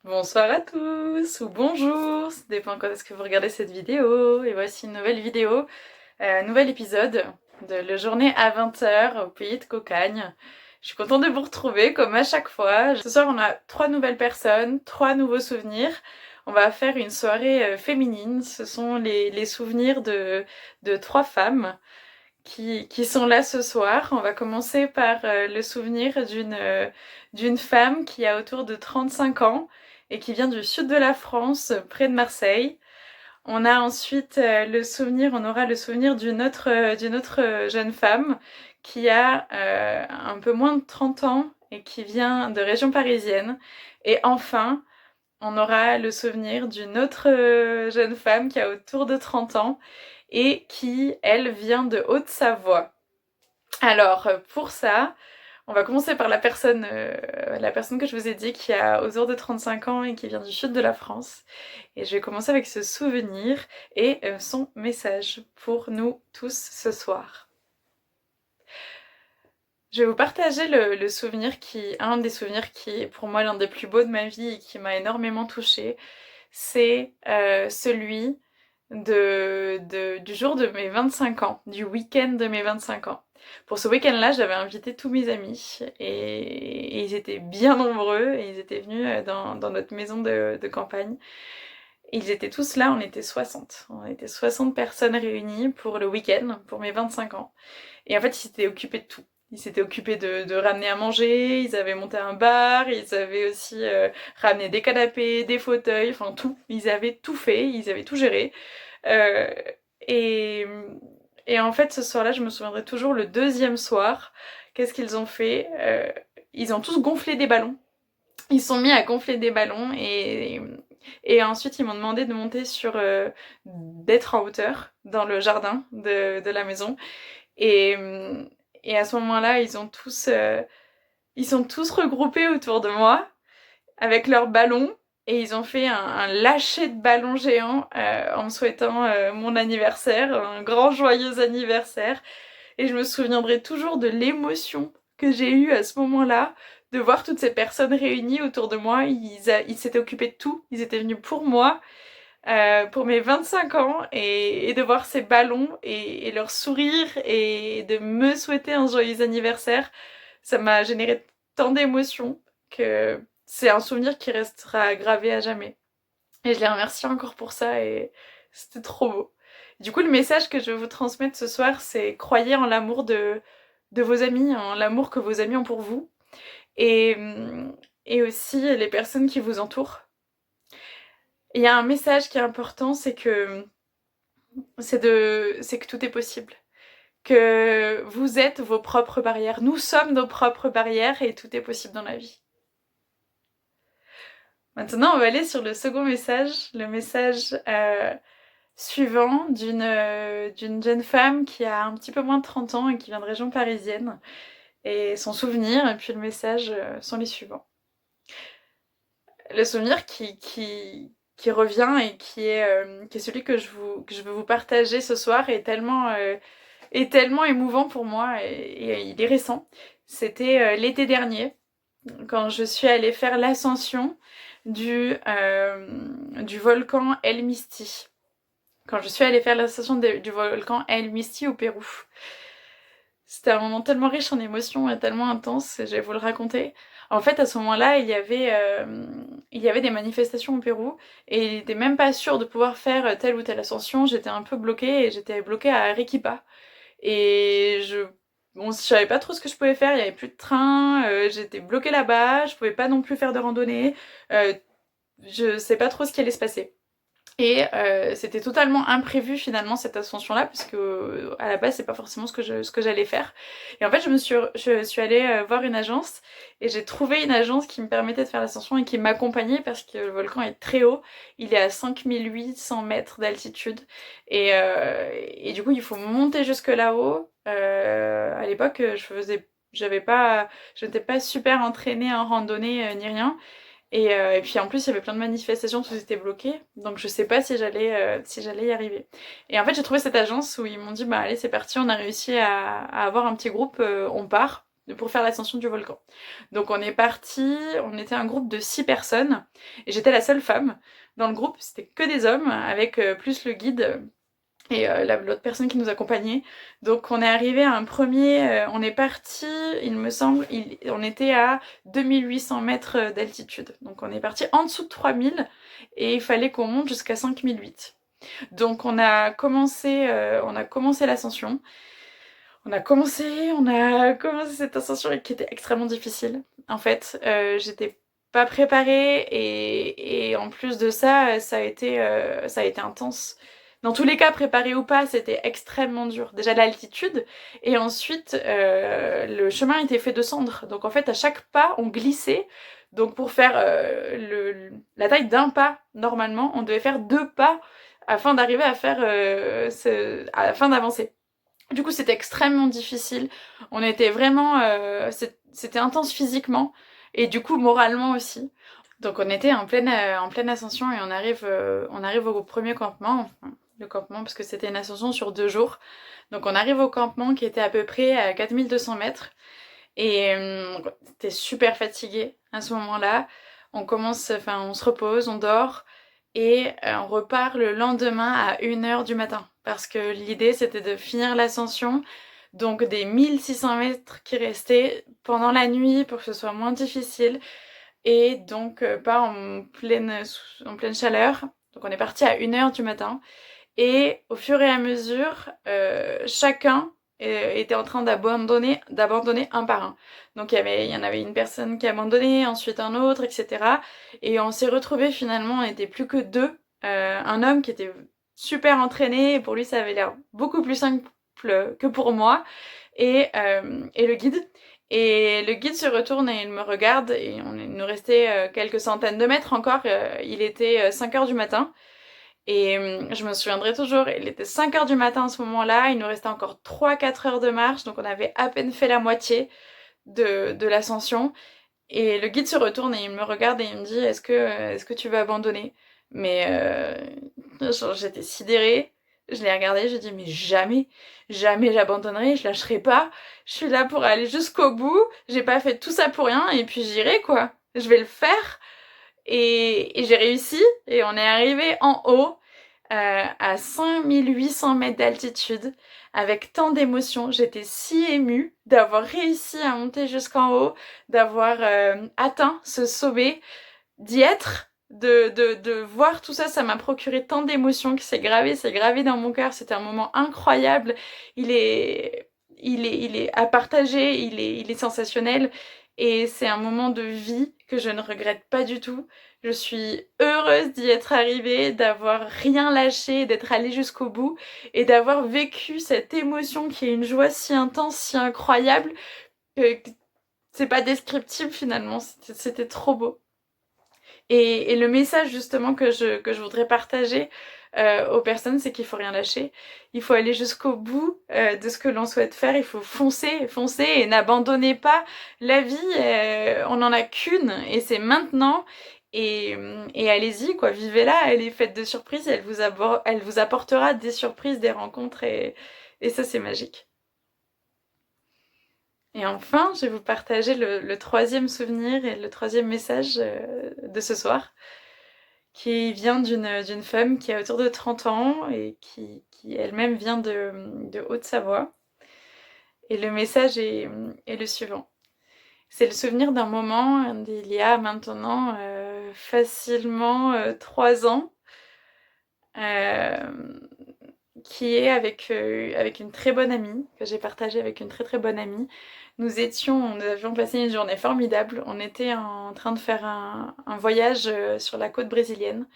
Bonsoir à tous, ou bonjour, ça dépend quand est-ce que vous regardez cette vidéo. Et voici une nouvelle vidéo, nouvel épisode de la journée à 20 h au pays de Cocagne. Je suis contente de vous retrouver comme à chaque fois. Ce soir on a 3 nouvelles personnes, 3 nouveaux souvenirs. On va faire une soirée féminine. Ce sont les souvenirs de 3 femmes qui sont là ce soir. On va commencer par le souvenir d'une femme qui a autour de 35 ans et qui vient du sud de la France, près de Marseille. On a ensuite on aura le souvenir d'une autre jeune femme qui a un peu moins de 30 ans et qui vient de région parisienne. Et enfin, on aura le souvenir d'une autre jeune femme qui a autour de 30 ans et qui, elle, vient de Haute-Savoie. Alors, pour ça, on va commencer par la personne que je vous ai dit qui a autour de 35 ans et qui vient du sud de la France. Et je vais commencer avec ce souvenir et son message pour nous tous ce soir. Je vais vous partager le souvenir un des souvenirs qui est pour moi l'un des plus beaux de ma vie et qui m'a énormément touchée. C'est celui du jour de mes 25 ans, du week-end de mes 25 ans. Pour ce week-end-là, j'avais invité tous mes amis et ils étaient bien nombreux et ils étaient venus dans notre maison de campagne. Ils étaient tous là, on était 60. On était 60 personnes réunies pour le week-end, pour mes 25 ans. Et en fait, ils s'étaient occupés de tout. Ils s'étaient occupés de ramener à manger, ils avaient monté un bar, ils avaient aussi ramené des canapés, des fauteuils, enfin tout. Ils avaient tout fait, ils avaient tout géré. Euh, et, et en fait, ce soir-là, je me souviendrai toujours, le deuxième soir, qu'est-ce qu'ils ont fait? Ils ont tous gonflé des ballons. Ils sont mis à gonfler des ballons et ensuite ils m'ont demandé de monter d'être en hauteur dans le jardin de la maison. Et, et à ce moment-là, ils sont tous regroupés autour de moi avec leurs ballons et ils ont fait un lâcher de ballon géant en me souhaitant mon anniversaire, un grand joyeux anniversaire. Et je me souviendrai toujours de l'émotion que j'ai eue à ce moment-là, de voir toutes ces personnes réunies autour de moi. Ils s'étaient occupés de tout, ils étaient venus pour moi, pour mes 25 ans, et de voir ces ballons et leur sourire et de me souhaiter un joyeux anniversaire, ça m'a généré tant d'émotions que c'est un souvenir qui restera gravé à jamais. Et je les remercie encore pour ça et c'était trop beau. Du coup, le message que je veux vous transmettre ce soir, c'est croyez en l'amour de vos amis, en l'amour que vos amis ont pour vous et, et aussi les personnes qui vous entourent. Il y a un message qui est important, c'est que tout est possible. Que vous êtes vos propres barrières. Nous sommes nos propres barrières et tout est possible dans la vie. Maintenant, on va aller sur le second message, le message suivant d'une jeune femme qui a un petit peu moins de 30 ans et qui vient de région parisienne. Et son souvenir, et puis le message sont les suivants. Le souvenir qui revient et qui est celui que je veux vous partager ce soir est tellement émouvant pour moi et il est récent. C'était l'été dernier, quand je suis allée faire l'ascension du volcan El Misti. Quand je suis allée faire l'ascension du volcan El Misti au Pérou. C'était un moment tellement riche en émotions et tellement intense, et je vais vous le raconter. En fait, à ce moment-là, il y avait des manifestations au Pérou et il n'était même pas sûr de pouvoir faire telle ou telle ascension. J'étais un peu bloquée et j'étais bloquée à Arequipa. Et je savais pas trop ce que je pouvais faire, il y avait plus de train, j'étais bloquée là-bas, je pouvais pas non plus faire de randonnée, euh, je sais pas trop ce qui allait se passer. Et c'était totalement imprévu finalement cette ascension-là, parce que à la base c'est pas forcément ce que j'allais faire. Et en fait je suis allée voir une agence et j'ai trouvé une agence qui me permettait de faire l'ascension et qui m'accompagnait parce que le volcan est très haut, il est à 5800 mètres d'altitude et du coup il faut monter jusque là-haut. À l'époque je n'étais pas super entraînée en randonnée ni rien. Et puis en plus, il y avait plein de manifestations, tout était bloqué, donc je sais pas si j'allais y arriver. Et en fait, j'ai trouvé cette agence où ils m'ont dit bah allez, c'est parti, on a réussi à avoir un petit groupe, on part. pour faire l'ascension du volcan. Donc on est parti, on était un groupe de 6 personnes, et j'étais la seule femme dans le groupe, c'était que des hommes, avec plus le guide et l'autre personne qui nous accompagnait. Donc on est arrivé à un premier, on est parti, il me semble, on était à 2800 mètres d'altitude. Donc on est parti en dessous de 3000 et il fallait qu'on monte jusqu'à 5008. Donc on a commencé l'ascension. On a commencé cette ascension qui était extrêmement difficile. En fait, j'étais pas préparée et en plus de ça, ça a été intense. Dans tous les cas, préparé ou pas, c'était extrêmement dur. Déjà l'altitude et ensuite le chemin était fait de cendres. Donc en fait, à chaque pas, on glissait. Donc pour faire la taille d'un pas, normalement, on devait faire 2 pas afin d'arriver à faire afin d'avancer. Du coup, c'était extrêmement difficile. On était vraiment... c'était intense physiquement et du coup, moralement aussi. Donc, on était en pleine ascension et on arrive au premier campement. Enfin, le campement, parce que c'était une ascension sur 2 jours. Donc, on arrive au campement qui était à peu près à 4200 mètres. Et on était super fatigué à ce moment-là. On se repose, on dort. Et on repart le lendemain à 1h du matin. Parce que l'idée, c'était de finir l'ascension. Donc des 1600 mètres qui restaient pendant la nuit pour que ce soit moins difficile. Et donc pas en pleine chaleur. Donc on est parti à 1h du matin. Et au fur et à mesure, chacun était en train d'abandonner un par un. Donc il y en avait une personne qui abandonnait, ensuite un autre, etc. Et on s'est retrouvés finalement, on n'était plus que 2. Un homme qui était super entraîné, et pour lui ça avait l'air beaucoup plus simple que pour moi, et le guide. Et le guide se retourne et il me regarde, et il nous restait quelques centaines de mètres encore, il était 5h du matin. Et je me souviendrai toujours, il était 5h du matin à ce moment-là, il nous restait encore 3-4 heures de marche, donc on avait à peine fait la moitié de l'ascension. Et le guide se retourne et il me regarde et il me dit est-ce que tu veux abandonner? Mais j'étais sidérée, je l'ai regardé, j'ai dit mais jamais, jamais j'abandonnerai, je lâcherai pas, je suis là pour aller jusqu'au bout, j'ai pas fait tout ça pour rien et puis j'irai quoi, je vais le faire. Et j'ai réussi et on est arrivé en haut à 5800 mètres d'altitude avec tant d'émotions. J'étais si émue d'avoir réussi à monter jusqu'en haut, d'avoir atteint ce sommet, d'y être, de voir tout ça. Ça m'a procuré tant d'émotions que c'est gravé dans mon cœur. C'était un moment incroyable. Il est à partager, il est sensationnel. Et c'est un moment de vie que je ne regrette pas du tout. Je suis heureuse d'y être arrivée, d'avoir rien lâché, d'être allée jusqu'au bout et d'avoir vécu cette émotion qui est une joie si intense, si incroyable que c'est pas descriptible finalement. C'était trop beau. Et le message justement que je voudrais partager aux personnes, c'est qu'il faut rien lâcher. Il faut aller jusqu'au bout de ce que l'on souhaite faire. Il faut foncer, foncer et n'abandonnez pas. La vie, on n'en a qu'une et c'est maintenant. Et allez-y, quoi, vivez-la. Elle est faite de surprises. Elle vous apportera des surprises, des rencontres et ça, c'est magique. Et enfin, je vais vous partager le troisième souvenir et le troisième message de ce soir, qui vient d'une femme qui a autour de 30 ans et qui elle-même vient de Haute-Savoie. Et le message est le suivant. C'est le souvenir d'un moment d'il y a maintenant facilement 3 ans, euh, qui est avec une très bonne amie, que j'ai partagé avec une très très bonne amie. Nous avions passé une journée formidable. On était en train de faire un voyage sur la côte brésilienne.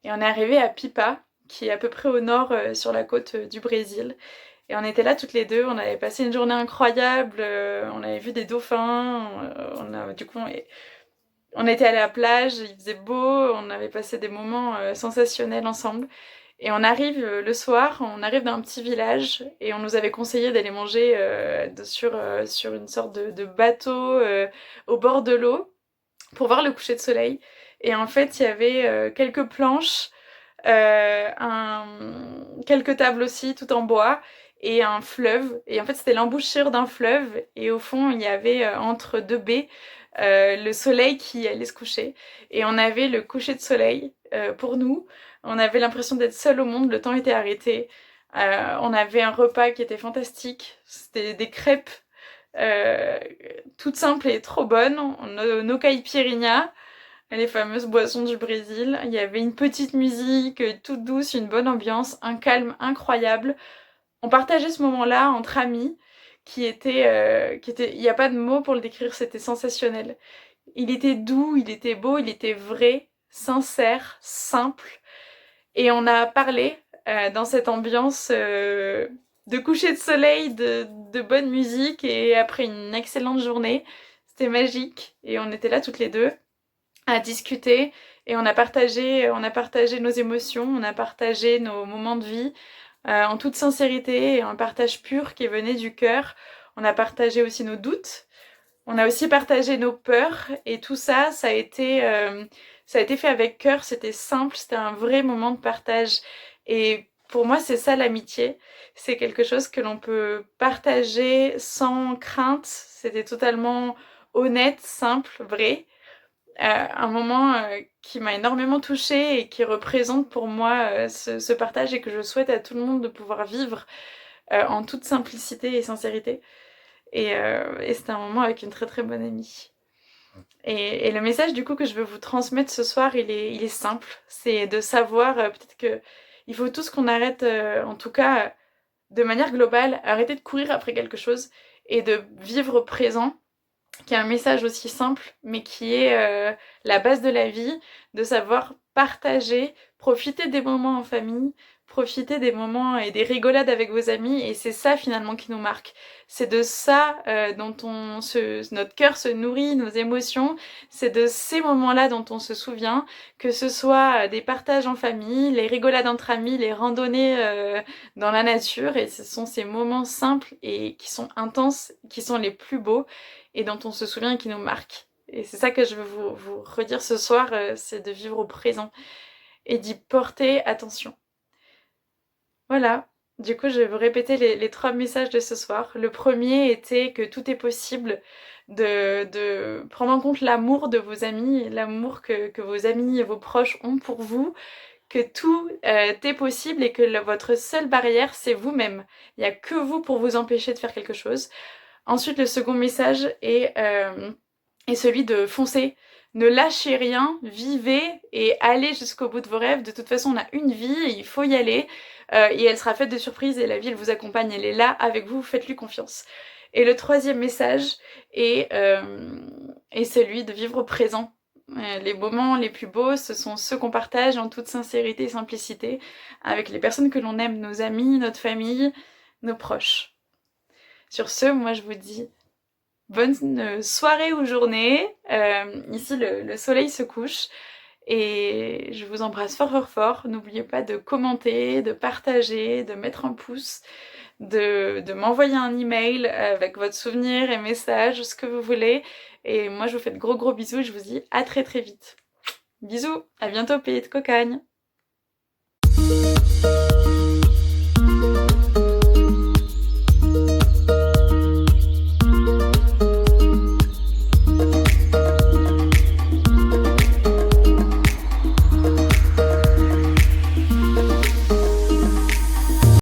Et on est arrivé à Pipa, qui est à peu près au nord sur la côte du Brésil. Et on était là toutes les deux, on avait passé une journée incroyable, on avait vu des dauphins, du coup on était allé à la plage, il faisait beau, on avait passé des moments sensationnels ensemble. Et on arrive le soir, on arrive dans un petit village et on nous avait conseillé d'aller manger sur une sorte de bateau au bord de l'eau pour voir le coucher de soleil. Et en fait, il y avait quelques planches, quelques tables aussi, tout en bois. et un fleuve. Et en fait, c'était l'embouchure d'un fleuve. Et au fond, il y avait entre deux baies le soleil qui allait se coucher. Et on avait le coucher de soleil pour nous. On avait l'impression d'être seul au monde. Le temps était arrêté. On avait un repas qui était fantastique. C'était des crêpes toutes simples et trop bonnes. Nos caipirinhas, les fameuses boissons du Brésil. Il y avait une petite musique toute douce, une bonne ambiance, un calme incroyable. On partageait ce moment-là entre amis il n'y a pas de mots pour le décrire, c'était sensationnel. Il était doux, il était beau, il était vrai, sincère, simple. Et on a parlé dans cette ambiance de coucher de soleil, de bonne musique et après une excellente journée. C'était magique et on était là toutes les deux à discuter et on a partagé nos émotions, on a partagé nos moments de vie en toute sincérité et un partage pur qui venait du cœur. On a partagé aussi nos doutes, on a aussi partagé nos peurs et tout ça, ça a été fait avec cœur, c'était simple, c'était un vrai moment de partage. Et pour moi, c'est ça l'amitié. C'est quelque chose que l'on peut partager sans crainte. C'était totalement honnête, simple, vrai. Un moment qui m'a énormément touchée et qui représente pour moi ce partage et que je souhaite à tout le monde de pouvoir vivre en toute simplicité et sincérité. Et c'était un moment avec une très très bonne amie. Et le message du coup que je veux vous transmettre ce soir, il est simple. C'est de savoir peut-être que il faut tous qu'on arrête, en tout cas de manière globale, arrêter de courir après quelque chose et de vivre au présent, qui est un message aussi simple, mais qui est la base de la vie, de savoir partager, profiter des moments en famille, profiter des moments et des rigolades avec vos amis, et c'est ça finalement qui nous marque. C'est de ça dont notre cœur se nourrit, nos émotions, c'est de ces moments-là dont on se souvient, que ce soit des partages en famille, les rigolades entre amis, les randonnées dans la nature, et ce sont ces moments simples et qui sont intenses, qui sont les plus beaux, et dont on se souvient et qui nous marquent. Et c'est ça que je veux vous redire ce soir, c'est de vivre au présent et d'y porter attention. Voilà, du coup je vais vous répéter les 3 messages de ce soir. Le premier était que tout est possible, de prendre en compte l'amour de vos amis, l'amour que vos amis et vos proches ont pour vous, que tout est possible et que votre seule barrière c'est vous-même. Il n'y a que vous pour vous empêcher de faire quelque chose. Ensuite, le second message est celui de foncer. Ne lâchez rien, vivez et allez jusqu'au bout de vos rêves. De toute façon, on a une vie et il faut y aller. Et elle sera faite de surprises et la vie, elle vous accompagne, elle est là avec vous, faites-lui confiance. Et le troisième message est celui de vivre au présent. Les moments les plus beaux, ce sont ceux qu'on partage en toute sincérité et simplicité avec les personnes que l'on aime, nos amis, notre famille, nos proches. Sur ce, moi je vous dis bonne soirée ou journée. Ici le soleil se couche et je vous embrasse fort fort fort. N'oubliez pas de commenter, de partager, de mettre un pouce, de m'envoyer un email avec votre souvenir et message, ce que vous voulez. Et moi je vous fais de gros gros bisous et je vous dis à très très vite. Bisous, à bientôt pays de cocagne.